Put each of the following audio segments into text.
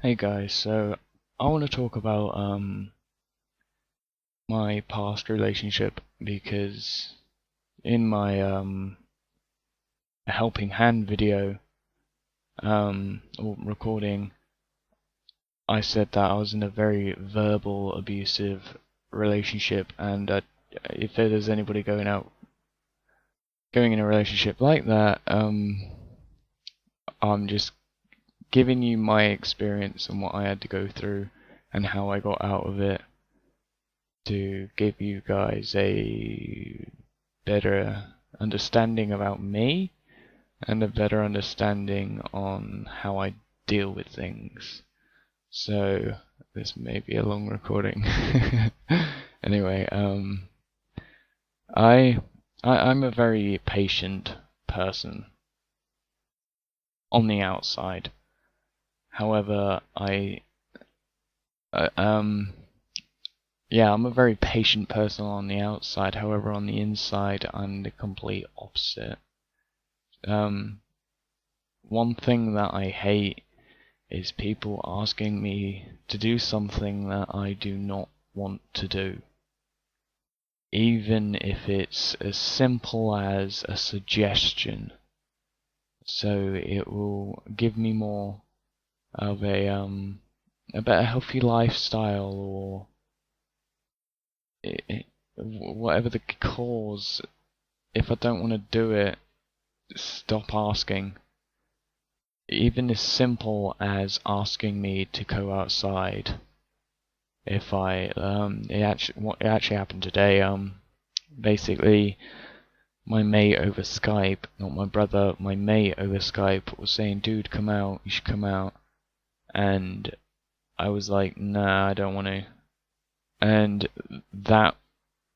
Hey guys, so I want to talk about my past relationship because in my helping hand video or recording, I said that I was in a very verbal abusive relationship, and if there's anybody going in a relationship like that, I'm just giving you my experience and what I had to go through and how I got out of it, to give you guys a better understanding about me and a better understanding on how I deal with things. So this may be a long recording. Anyway, I, I'm a very patient person on the outside. However, uh, um yeah, I'm a very patient person on the outside. However, on the inside, I'm the complete opposite. Um, One thing that I hate is people asking me to do something that I do not want to do. Even if it's as simple as a suggestion. So it will give me more of a better healthy lifestyle, or whatever the cause. If I don't want to do it, stop asking. Even as simple as asking me to go outside. If it actually happened today. Basically, my mate over Skype, not my brother, my mate over Skype was saying, "Dude, come out. You should come out." And I was like, "Nah, I don't want to." And that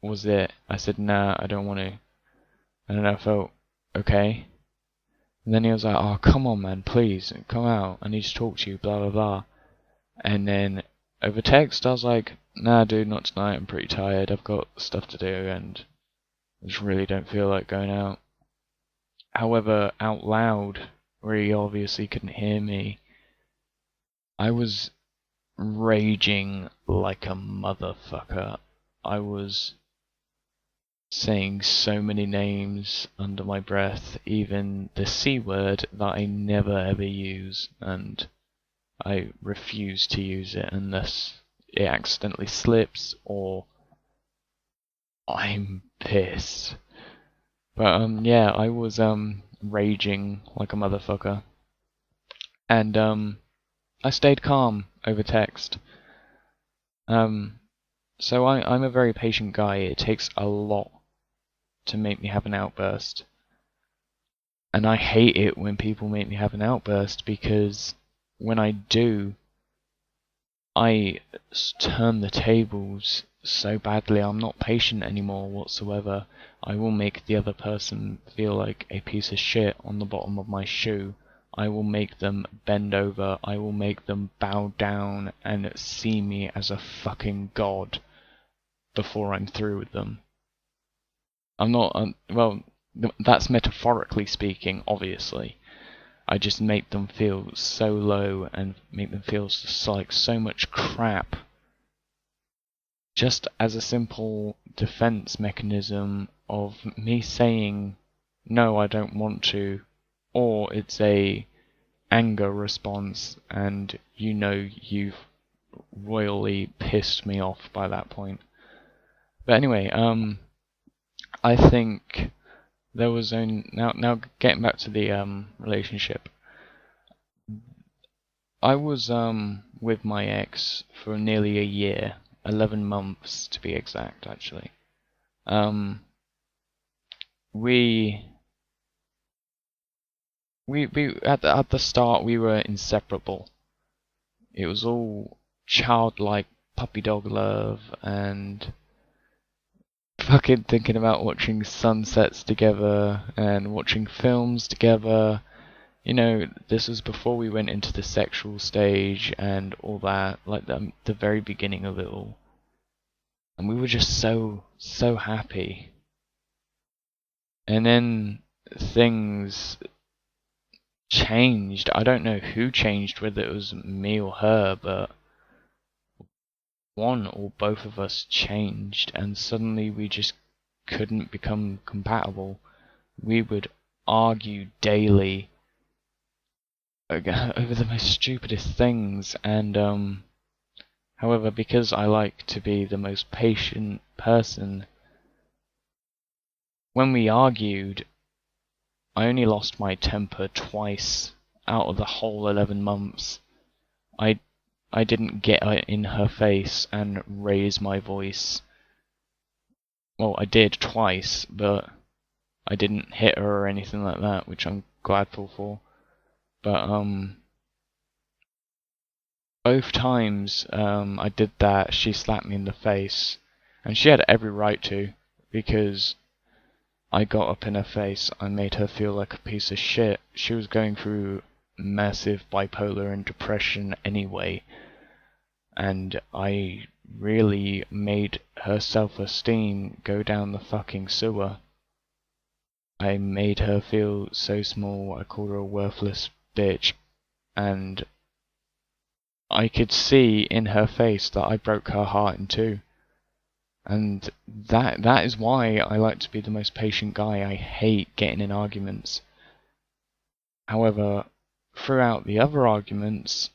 was it. I said, "Nah, I don't want to." And then I felt okay. And then he was like, "Oh, come on, man, please, come out. I need to talk to you, blah, blah, blah." And then over text, I was like, "Nah, dude, not tonight. I'm pretty tired. I've got stuff to do, and I just really don't feel like going out." However, out loud, where he obviously couldn't hear me, I was raging like a motherfucker. I was saying so many names under my breath, even the C word that I never ever use, and I refuse to use it unless it accidentally slips or I'm pissed. But yeah, I was raging like a motherfucker, and I stayed calm over text. So I'm a very patient guy. It takes a lot to make me have an outburst. And I hate it when people make me have an outburst, because when I do, I turn the tables so badly. I'm not patient anymore whatsoever. I will make the other person feel like a piece of shit on the bottom of my shoe. I will make them bend over. I will make them bow down and see me as a fucking god before I'm through with them. I'm not, well, that's metaphorically speaking, obviously. I just make them feel so low and make them feel like so much crap, just as a simple defense mechanism of me saying, "No, I don't want to," or it's a anger response, and you've royally pissed me off by that point. But anyway, I think there was only now getting back to the relationship. I was with my ex for nearly a year, 11 months to be exact, actually. Um, we we at the start we were inseparable. It was all childlike puppy dog love and fucking thinking about watching sunsets together and watching films together. This was before we went into the sexual stage and all that, like the very beginning of it all. And we were just so happy. And then things changed. I don't know who changed, whether it was me or her, but one or both of us changed, and suddenly we just couldn't become compatible. We would argue daily over the most stupidest things, and however, because I like to be the most patient person, when we argued, I only lost my temper twice out of the whole 11 months. I didn't get in her face and raise my voice. Well, I did twice, but I didn't hit her or anything like that, which I'm gladful for. But both times I did that, she slapped me in the face, and she had every right to, because I got up in her face. I made her feel like a piece of shit. She was going through massive bipolar and depression anyway, and I really made her self-esteem go down the fucking sewer. I made her feel so small. I called her a worthless bitch, and I could see in her face that I broke her heart in two. And that is why I like to be the most patient guy. I hate getting in arguments. However, throughout the other arguments,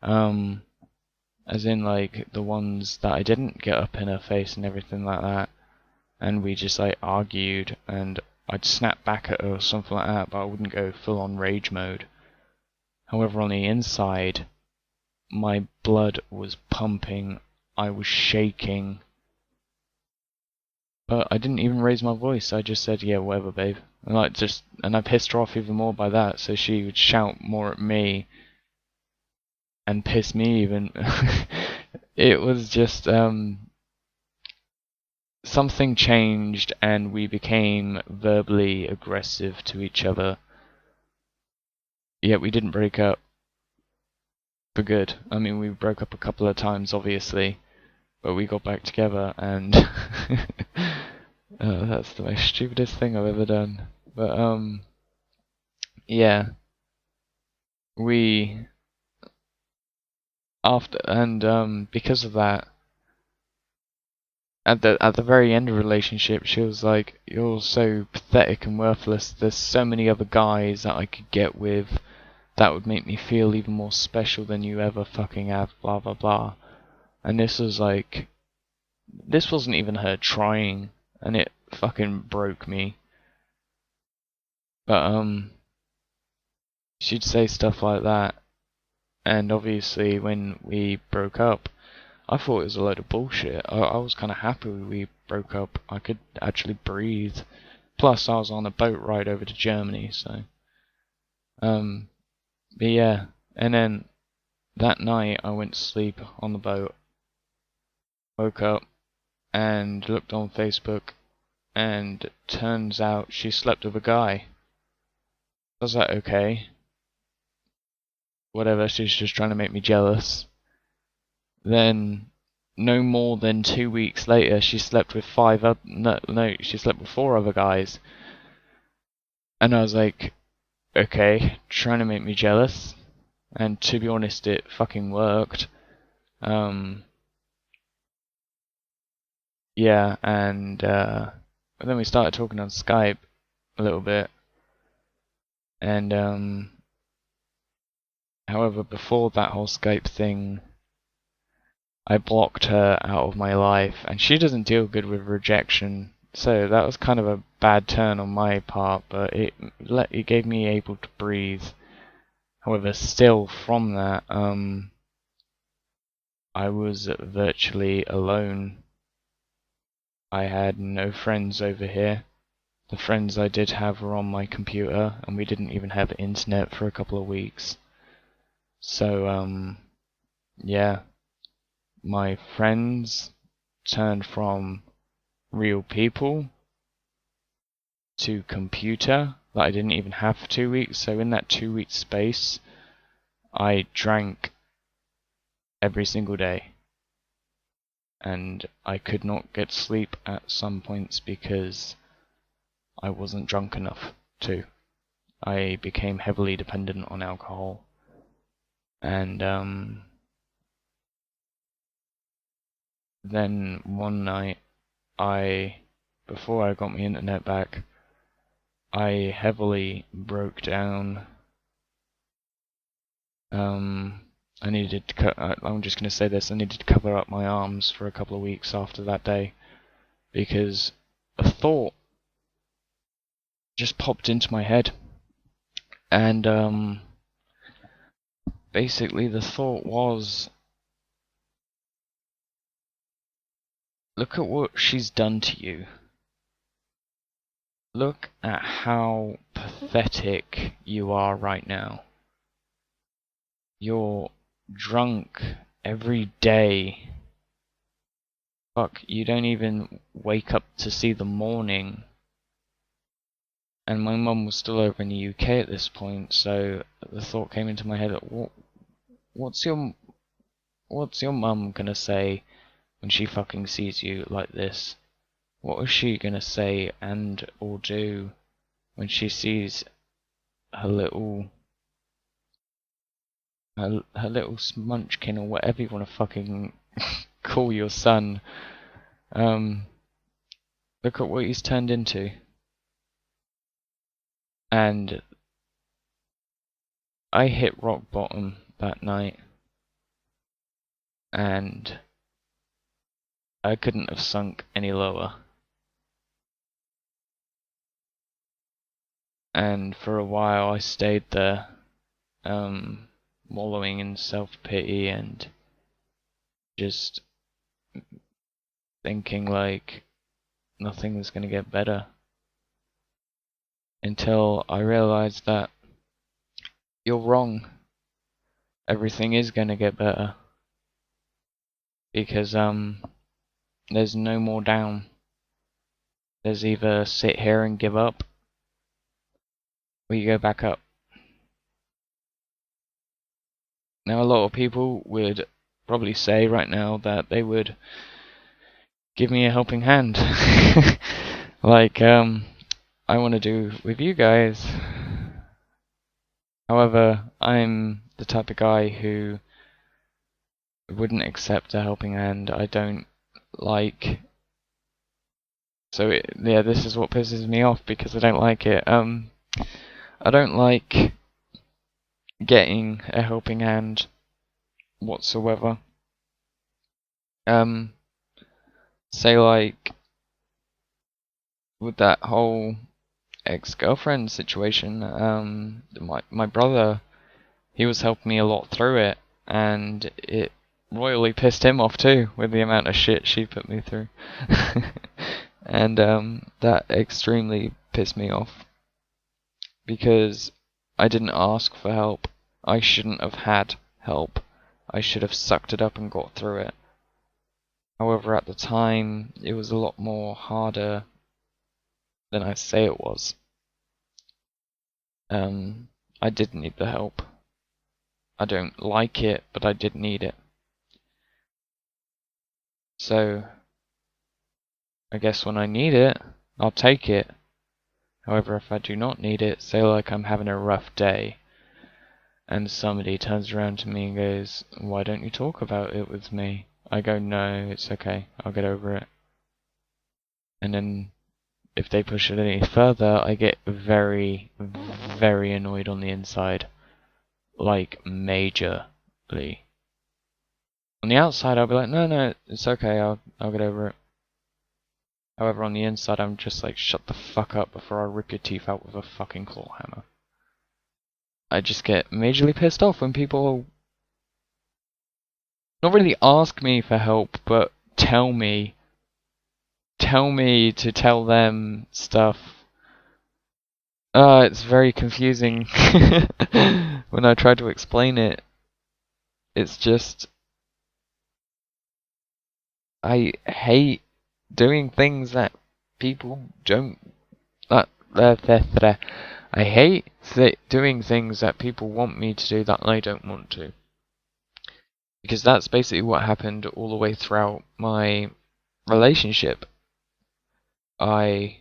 as in like the ones that I didn't get up in her face and everything like that, and we just like argued, and I'd snap back at her or something like that, but I wouldn't go full on rage mode. However, on the inside, my blood was pumping, I was shaking, but I didn't even raise my voice. I just said, yeah, whatever, babe. And I pissed her off even more by that, so she would shout more at me and piss me even. It was just something changed, and we became verbally aggressive to each other. Yet we didn't break up for good. I mean, we broke up a couple of times, obviously, but we got back together, and that's the most stupidest thing I've ever done. But yeah, we because of that, at the very end of the relationship, she was like, "You're so pathetic and worthless. There's so many other guys that I could get with that would make me feel even more special than you ever fucking have." Blah blah blah. And this wasn't even her trying, and it fucking broke me. But she'd say stuff like that, and obviously when we broke up, I thought it was a load of bullshit. I was kind of happy we broke up. I could actually breathe. Plus, I was on a boat ride over to Germany, so. But yeah, and then that night I went to sleep on the boat, woke up, and looked on Facebook, and turns out she slept with a guy. I was like, okay, whatever, she's just trying to make me jealous. Then, no more than 2 weeks later, she slept with she slept with 4 other guys. And I was like, okay, trying to make me jealous. And to be honest, it fucking worked. Yeah, and then we started talking on Skype a little bit. And however, before that whole Skype thing, I blocked her out of my life, and she doesn't deal good with rejection, so that was kind of a bad turn on my part, but it gave me able to breathe. However, still from that, I was virtually alone. I had no friends over here. The friends I did have were on my computer, and we didn't even have internet for a couple of weeks. So, yeah. My friends turned from real people to computer that I didn't even have for 2 weeks. So in that 2 week space, I drank every single day, and I could not get sleep at some points because I wasn't drunk enough to. I became heavily dependent on alcohol. And then one night, before I got my internet back, I heavily broke down. I needed to I'm just going to say this, I needed to cover up my arms for a couple of weeks after that day, because a thought just popped into my head. And basically the thought was, look at what she's done to you. Look at how pathetic you are right now. You're drunk every day. Fuck, you don't even wake up to see the morning. And my mum was still over in the UK at this point, so the thought came into my head, what's your mum gonna say when she fucking sees you like this? What is she gonna say and or do when she sees her little smunchkin, or whatever you wanna fucking call your son? Look at what he's turned into. And I hit rock bottom that night, and I couldn't have sunk any lower. And for a while I stayed there, wallowing in self-pity and just thinking like nothing was gonna get better. Until I realized that you're wrong. Everything is gonna get better. Because there's no more down. There's either sit here and give up, or you go back up. Now a lot of people would probably say right now that they would give me a helping hand. Like I want to do with you guys. However, I'm the type of guy who wouldn't accept a helping hand. I don't like... So yeah, this is what pisses me off, because I don't like it. I don't like getting a helping hand whatsoever. Say like with that whole ex-girlfriend situation, my brother, he was helping me a lot through it, and it royally pissed him off too, with the amount of shit she put me through. And that extremely pissed me off, because I didn't ask for help. I shouldn't have had help. I should have sucked it up and got through it. However, at the time, it was a lot more harder than I say it was. I did need the help. I don't like it, but I did need it. So, I guess when I need it, I'll take it. However, if I do not need it, say like I'm having a rough day, and somebody turns around to me and goes, "Why don't you talk about it with me?" I go, "No, it's okay, I'll get over it." And then, if they push it any further, I get very, very annoyed on the inside. Like, majorly. On the outside, I'll be like, no, it's okay, I'll get over it. However, on the inside, I'm just like, shut the fuck up before I rip your teeth out with a fucking claw hammer. I just get majorly pissed off when people not really ask me for help, but tell me to tell them stuff. It's very confusing when I try to explain it. It's just, I hate doing things that people don't. I hate doing things that people want me to do that I don't want to. Because that's basically what happened all the way throughout my relationship. I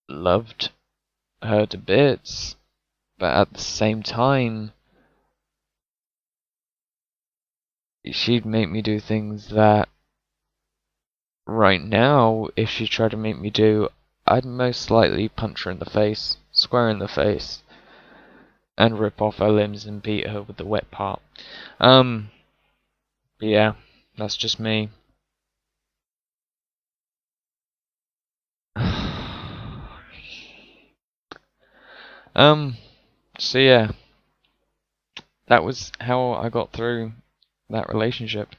loved her to bits, but at the same time, she'd make me do things that right now, if she tried to make me do, I'd most likely punch her in the face, square in the face, and rip off her limbs and beat her with the wet part. But yeah, that's just me. So yeah, that was how I got through that relationship.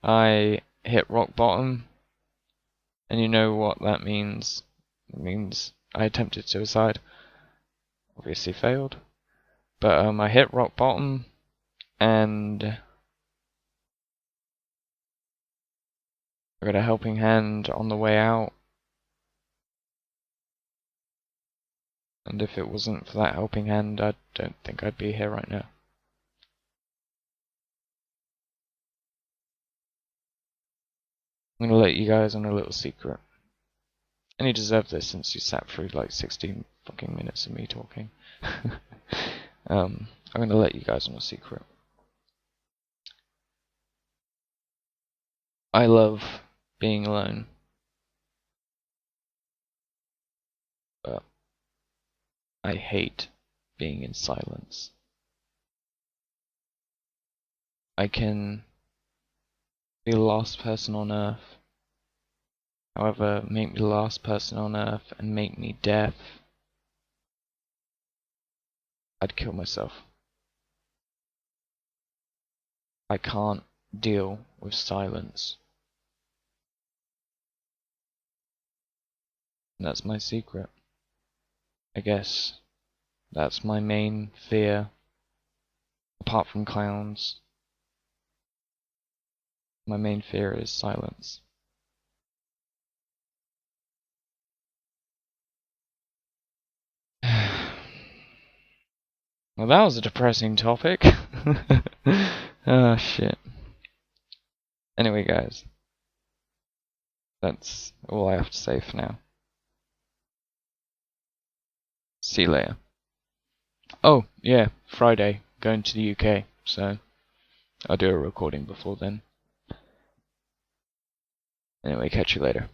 I hit rock bottom, and you know what that means. It means I attempted suicide. Obviously failed. But I hit rock bottom, and I got a helping hand on the way out. And if it wasn't for that helping hand, I don't think I'd be here right now. I'm gonna let you guys on a little secret. And you deserve this since you sat through like 16 fucking minutes of me talking. I'm gonna let you guys on a secret. I love being alone. But I hate being in silence. I can be the last person on earth. However, make me the last person on earth and make me deaf, I'd kill myself. I can't deal with silence. And that's my secret. I guess that's my main fear. Apart from clowns, my main fear is silence. Well, that was a depressing topic. Oh shit. Anyway, guys, that's all I have to say for now. See you later. Oh, yeah, Friday, going to the UK, so I'll do a recording before then. Anyway, catch you later.